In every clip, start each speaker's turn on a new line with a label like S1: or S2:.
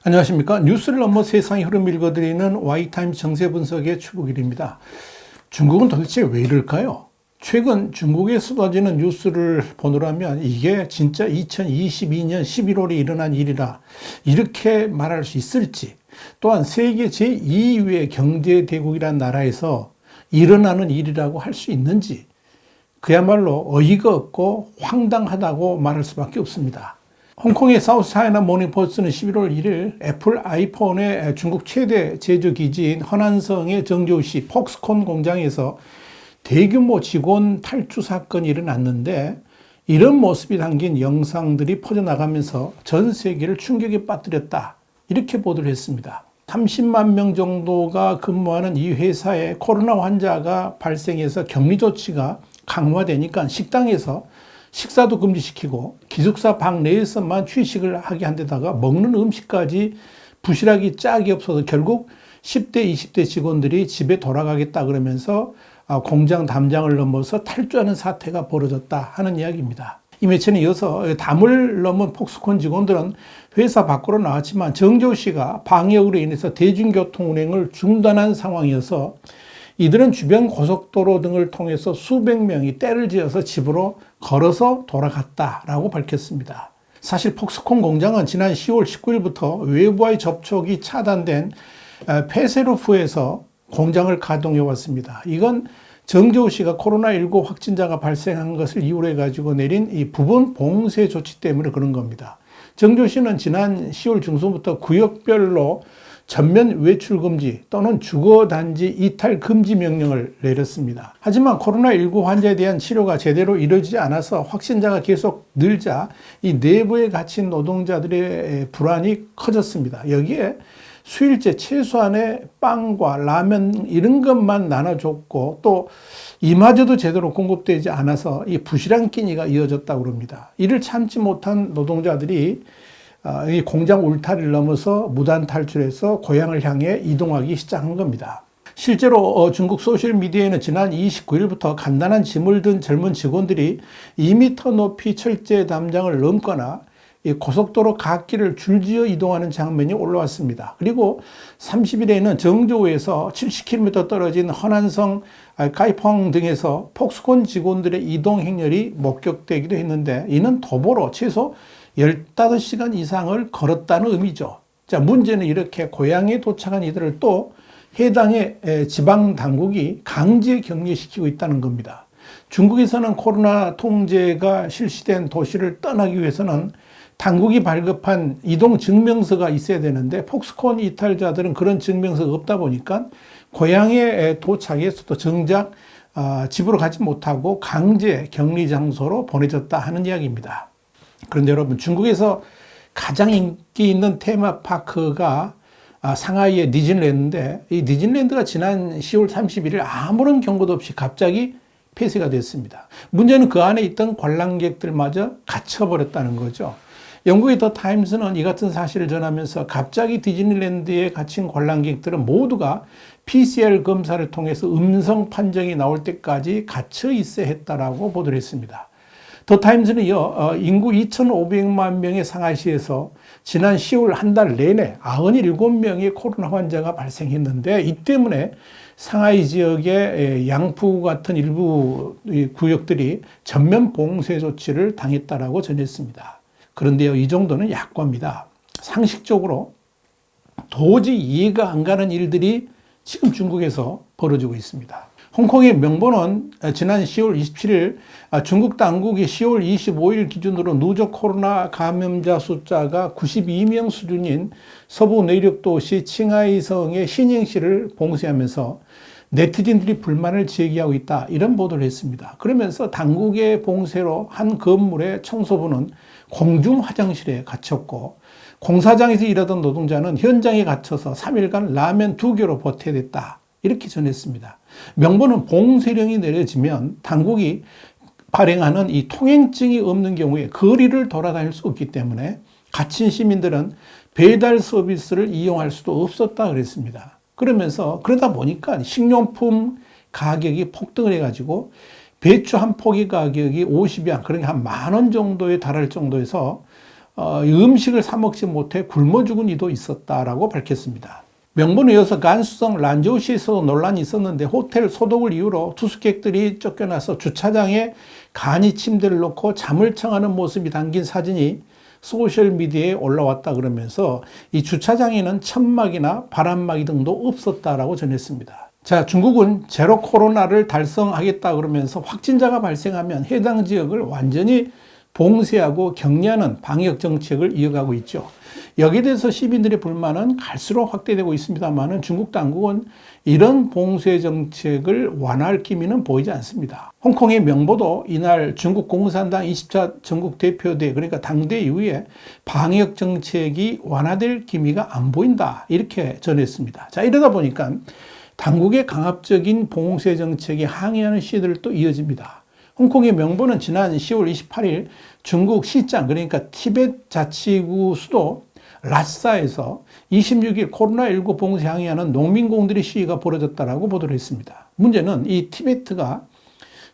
S1: 안녕하십니까. 뉴스를 넘어 세상의 흐름을 읽어드리는 Y타임스 정세 분석의 추국일입니다. 중국은 도대체 왜 이럴까요? 최근 중국에 쏟아지는 뉴스를 보느라면 이게 진짜 2022년 11월에 일어난 일이라 이렇게 말할 수 있을지, 또한 세계 제2위의 경제대국이란 나라에서 일어나는 일이라고 할 수 있는지, 그야말로 어이가 없고 황당하다고 말할 수밖에 없습니다. 홍콩의 사우스차이나 모닝포스트는 11월 1일 애플 아이폰의 중국 최대 제조기지인 허난성의 정저우시 폭스콘 공장에서 대규모 직원 탈주 사건이 일어났는데, 이런 모습이 담긴 영상들이 퍼져나가면서 전 세계를 충격에 빠뜨렸다, 이렇게 보도를 했습니다. 30만 명 정도가 근무하는 이 회사에 코로나 환자가 발생해서 격리 조치가 강화되니까 식당에서 식사도 금지시키고 기숙사 방 내에서만 취식을 하게 한 데다가 먹는 음식까지 부실하기 짝이 없어서 결국 10대, 20대 직원들이 집에 돌아가겠다 그러면서 공장 담장을 넘어서 탈주하는 사태가 벌어졌다 하는 이야기입니다. 이 매체는 이어서 담을 넘은 폭스콘 직원들은 회사 밖으로 나왔지만 정저우 씨가 방역으로 인해서 대중교통 운행을 중단한 상황이어서 이들은 주변 고속도로 등을 통해서 수백 명이 떼를 지어서 집으로 걸어서 돌아갔다라고 밝혔습니다. 사실 폭스콘 공장은 지난 10월 19일부터 외부와의 접촉이 차단된 페세로프에서 공장을 가동해 왔습니다. 이건 정저우 씨가 코로나19 확진자가 발생한 것을 이유로 해가지고 내린 이 부분 봉쇄 조치 때문에 그런 겁니다. 정저우 씨는 지난 10월 중순부터 구역별로 전면 외출 금지 또는 주거단지 이탈 금지 명령을 내렸습니다. 하지만 코로나19 환자에 대한 치료가 제대로 이루어지지 않아서 확진자가 계속 늘자 이 내부에 갇힌 노동자들의 불안이 커졌습니다. 여기에 수일째 최소한의 빵과 라면 이런 것만 나눠줬고 또 이마저도 제대로 공급되지 않아서 이 부실한 끼니가 이어졌다고 합니다. 이를 참지 못한 노동자들이 이 공장 울타리를 넘어서 무단 탈출해서 고향을 향해 이동하기 시작한 겁니다. 실제로 중국 소셜미디어에는 지난 29일부터 간단한 짐을 든 젊은 직원들이 2m 높이 철제 담장을 넘거나 이 고속도로 갓길을 줄지어 이동하는 장면이 올라왔습니다. 그리고 30일에는 정저우에서 70km 떨어진 허난성, 가이펑 등에서 폭스콘 직원들의 이동 행렬이 목격되기도 했는데, 이는 도보로 최소 15시간 이상을 걸었다는 의미죠. 자, 문제는 이렇게 고향에 도착한 이들을 또 해당의 지방 당국이 강제 격리시키고 있다는 겁니다. 중국에서는 코로나 통제가 실시된 도시를 떠나기 위해서는 당국이 발급한 이동 증명서가 있어야 되는데, 폭스콘 이탈자들은 그런 증명서가 없다 보니까 고향에 도착해서도 정작 집으로 가지 못하고 강제 격리 장소로 보내졌다 하는 이야기입니다. 그런데 여러분, 중국에서 가장 인기 있는 테마파크가 상하이의 디즈니랜드인데, 이 디즈니랜드가 지난 10월 31일 아무런 경고도 없이 갑자기 폐쇄가 됐습니다. 문제는 그 안에 있던 관람객들마저 갇혀버렸다는 거죠. 영국의 더 타임스는 이 같은 사실을 전하면서 갑자기 디즈니랜드에 갇힌 관람객들은 모두가 PCR 검사를 통해서 음성 판정이 나올 때까지 갇혀 있어야 했다라고 보도를 했습니다. 더 타임스는 이어 인구 2,500만 명의 상하이시에서 지난 10월 한 달 내내 97명의 코로나 환자가 발생했는데, 이 때문에 상하이 지역의 양푸 같은 일부 구역들이 전면 봉쇄 조치를 당했다라고 전했습니다. 그런데요, 이 정도는 약과입니다. 상식적으로 도저히 이해가 안 가는 일들이 지금 중국에서 벌어지고 있습니다. 홍콩의 명보는 지난 10월 27일 중국 당국이 10월 25일 기준으로 누적 코로나 감염자 숫자가 92명 수준인 서부 내륙 도시 칭하이성의 시닝시를 봉쇄하면서 네티즌들이 불만을 제기하고 있다, 이런 보도를 했습니다. 그러면서 당국의 봉쇄로 한 건물의 청소부는 공중 화장실에 갇혔고, 공사장에서 일하던 노동자는 현장에 갇혀서 3일간 라면 2개로 버텨야 됐다, 이렇게 전했습니다. 명보는 봉쇄령이 내려지면 당국이 발행하는 이 통행증이 없는 경우에 거리를 돌아다닐 수 없기 때문에 갇힌 시민들은 배달 서비스를 이용할 수도 없었다 그랬습니다. 그러면서 그러다 보니까 식료품, 가격이 폭등을 해가지고 배추 한 포기 가격이 50양, 그러니까 한 10,000원 정도에 달할 정도에서 음식을 사 먹지 못해 굶어 죽은 이도 있었다라고 밝혔습니다. 명분에 이어서 간수성 란저우시에서도 논란이 있었는데 호텔 소독을 이유로 투숙객들이 쫓겨나서 주차장에 간이 침대를 놓고 잠을 청하는 모습이 담긴 사진이 소셜미디어에 올라왔다 그러면서 이 주차장에는 천막이나 바람막이 등도 없었다라고 전했습니다. 자, 중국은 제로 코로나를 달성하겠다 그러면서 확진자가 발생하면 해당 지역을 완전히 봉쇄하고 격리하는 방역 정책을 이어가고 있죠. 여기에 대해서 시민들의 불만은 갈수록 확대되고 있습니다만 중국 당국은 이런 봉쇄 정책을 완화할 기미는 보이지 않습니다. 홍콩의 명보도 이날 중국 공산당 20차 전국 대표대, 그러니까 당대 이후에 방역 정책이 완화될 기미가 안 보인다, 이렇게 전했습니다. 자, 이러다 보니까 당국의 강압적인 봉쇄 정책에 항의하는 시위들도 이어집니다. 홍콩의 명보는 지난 10월 28일 중국 시장, 그러니까 티벳 자치구 수도 라싸에서 26일 코로나19 봉쇄 항의하는 농민공들의 시위가 벌어졌다고 보도를 했습니다. 문제는 이 티베트가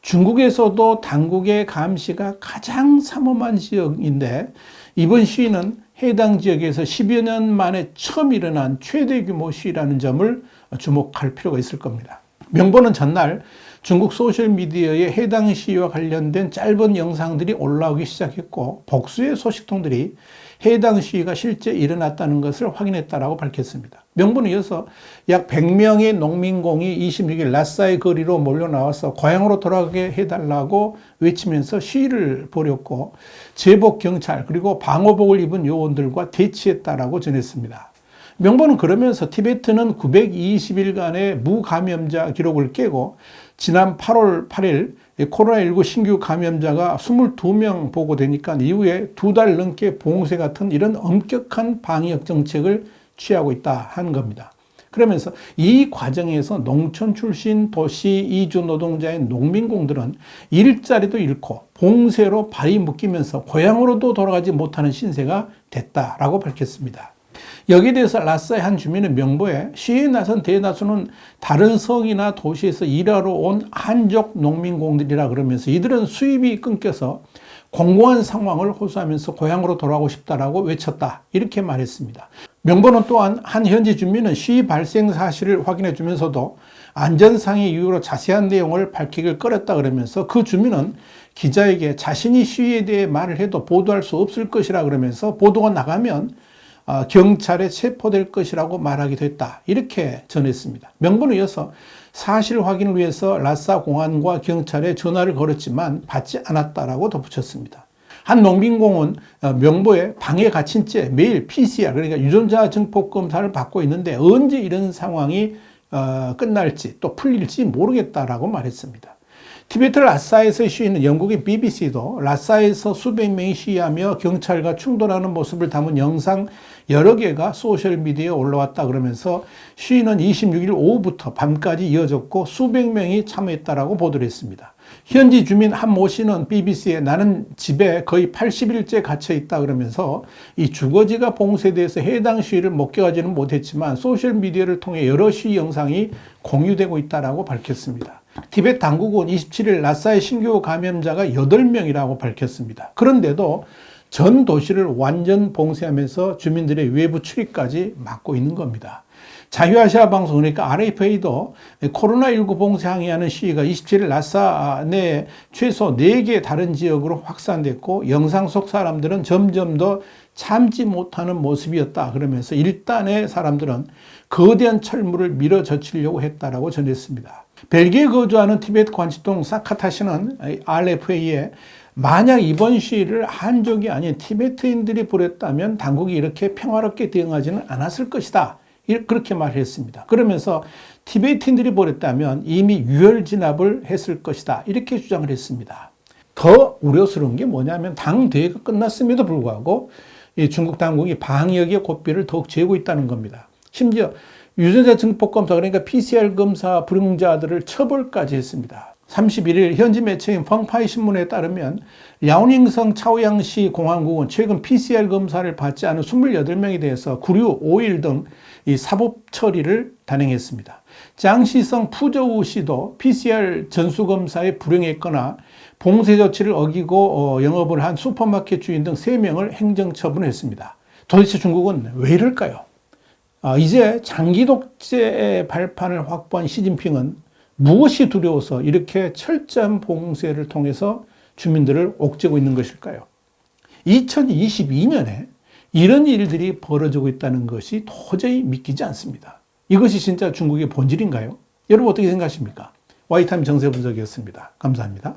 S1: 중국에서도 당국의 감시가 가장 삼엄한 지역인데 이번 시위는 해당 지역에서 10여 년 만에 처음 일어난 최대 규모 시위라는 점을 주목할 필요가 있을 겁니다. 명보는 전날 중국 소셜미디어에 해당 시위와 관련된 짧은 영상들이 올라오기 시작했고 복수의 소식통들이 해당 시위가 실제 일어났다는 것을 확인했다고 밝혔습니다. 명분에 이어서 약 100명의 농민공이 26일 라싸의 거리로 몰려 나와서 고향으로 돌아가게 해달라고 외치면서 시위를 벌였고 제복 경찰 그리고 방호복을 입은 요원들과 대치했다고 전했습니다. 명보는 그러면서 티베트는 920일간의 무감염자 기록을 깨고 지난 8월 8일 코로나19 신규 감염자가 22명 보고되니까 이후에 2달 넘게 봉쇄 같은 이런 엄격한 방역 정책을 취하고 있다 하는 겁니다. 그러면서 이 과정에서 농촌 출신 도시 이주 노동자인 농민공들은 일자리도 잃고 봉쇄로 발이 묶이면서 고향으로도 돌아가지 못하는 신세가 됐다라고 밝혔습니다. 여기에 대해서 라싸의 한 주민은 명보에 시위에 나선 대다수는 다른 성이나 도시에서 일하러 온 한족 농민공들이라 그러면서 이들은 수입이 끊겨서 공고한 상황을 호소하면서 고향으로 돌아가고 싶다라고 외쳤다, 이렇게 말했습니다. 명보는 또한 한 현지 주민은 시위 발생 사실을 확인해 주면서도 안전상의 이유로 자세한 내용을 밝히길 꺼렸다 그러면서 그 주민은 기자에게 자신이 시위에 대해 말을 해도 보도할 수 없을 것이라 그러면서 보도가 나가면 경찰에 체포될 것이라고 말하기도 했다, 이렇게 전했습니다. 명분에 이어서 사실 확인을 위해서 라싸 공안과 경찰에 전화를 걸었지만 받지 않았다라고 덧붙였습니다. 한 농민공은 명보에 방에 갇힌 채 매일 PCR, 그러니까 유전자 증폭 검사를 받고 있는데 언제 이런 상황이 끝날지 또 풀릴지 모르겠다라고 말했습니다. 티베트 라싸에서의 시위는 영국의 BBC도 라싸에서 수백 명이 시위하며 경찰과 충돌하는 모습을 담은 영상 여러 개가 소셜미디어에 올라왔다 그러면서 시위는 26일 오후부터 밤까지 이어졌고 수백 명이 참여했다라고 보도를 했습니다. 현지 주민 한 모 씨는 BBC에 나는 집에 거의 80일째 갇혀 있다 그러면서 이 주거지가 봉쇄돼서 해당 시위를 목격하지는 못했지만 소셜미디어를 통해 여러 시위 영상이 공유되고 있다라고 밝혔습니다. 티베트 당국은 27일 라싸의 신규 감염자가 8명이라고 밝혔습니다. 그런데도 전 도시를 완전 봉쇄하면서 주민들의 외부 출입까지 막고 있는 겁니다. 자유아시아 방송, 그러니까 RFA도 코로나19 봉쇄 항의하는 시위가 27일 라싸 내 최소 4개 다른 지역으로 확산됐고 영상 속 사람들은 점점 더 참지 못하는 모습이었다 그러면서 일단의 사람들은 거대한 철물을 밀어젖히려고 했다라고 전했습니다. 벨기에 거주하는 티베트 관치동 사카타 씨는 RFA에 만약 이번 시위를 한족이 아닌 티베트인들이 벌였다면 당국이 이렇게 평화롭게 대응하지는 않았을 것이다, 그렇게 말했습니다. 그러면서 티베트인들이 벌였다면 이미 유혈 진압을 했을 것이다, 이렇게 주장을 했습니다. 더 우려스러운 게 뭐냐면 당대회가 끝났음에도 불구하고 이 중국 당국이 방역의 고삐를 더욱 재고 있다는 겁니다. 심지어 유전자 증폭 검사, 그러니까 PCR 검사 불응자들을 처벌까지 했습니다. 31일 현지 매체인 펑파이 신문에 따르면 랴오닝성 차오양시 공항국은 최근 PCR 검사를 받지 않은 28명에 대해서 구류, 오일 등 이 사법 처리를 단행했습니다. 장시성 푸저우시도 PCR 전수검사에 불응했거나 봉쇄 조치를 어기고 영업을 한 슈퍼마켓 주인 등 3명을 행정처분했습니다. 도대체 중국은 왜 이럴까요? 이제 장기 독재의 발판을 확보한 시진핑은 무엇이 두려워서 이렇게 철저한 봉쇄를 통해서 주민들을 옥죄고 있는 것일까요? 2022년에 이런 일들이 벌어지고 있다는 것이 도저히 믿기지 않습니다. 이것이 진짜 중국의 본질인가요? 여러분 어떻게 생각하십니까? 와이타임 정세 분석이었습니다. 감사합니다.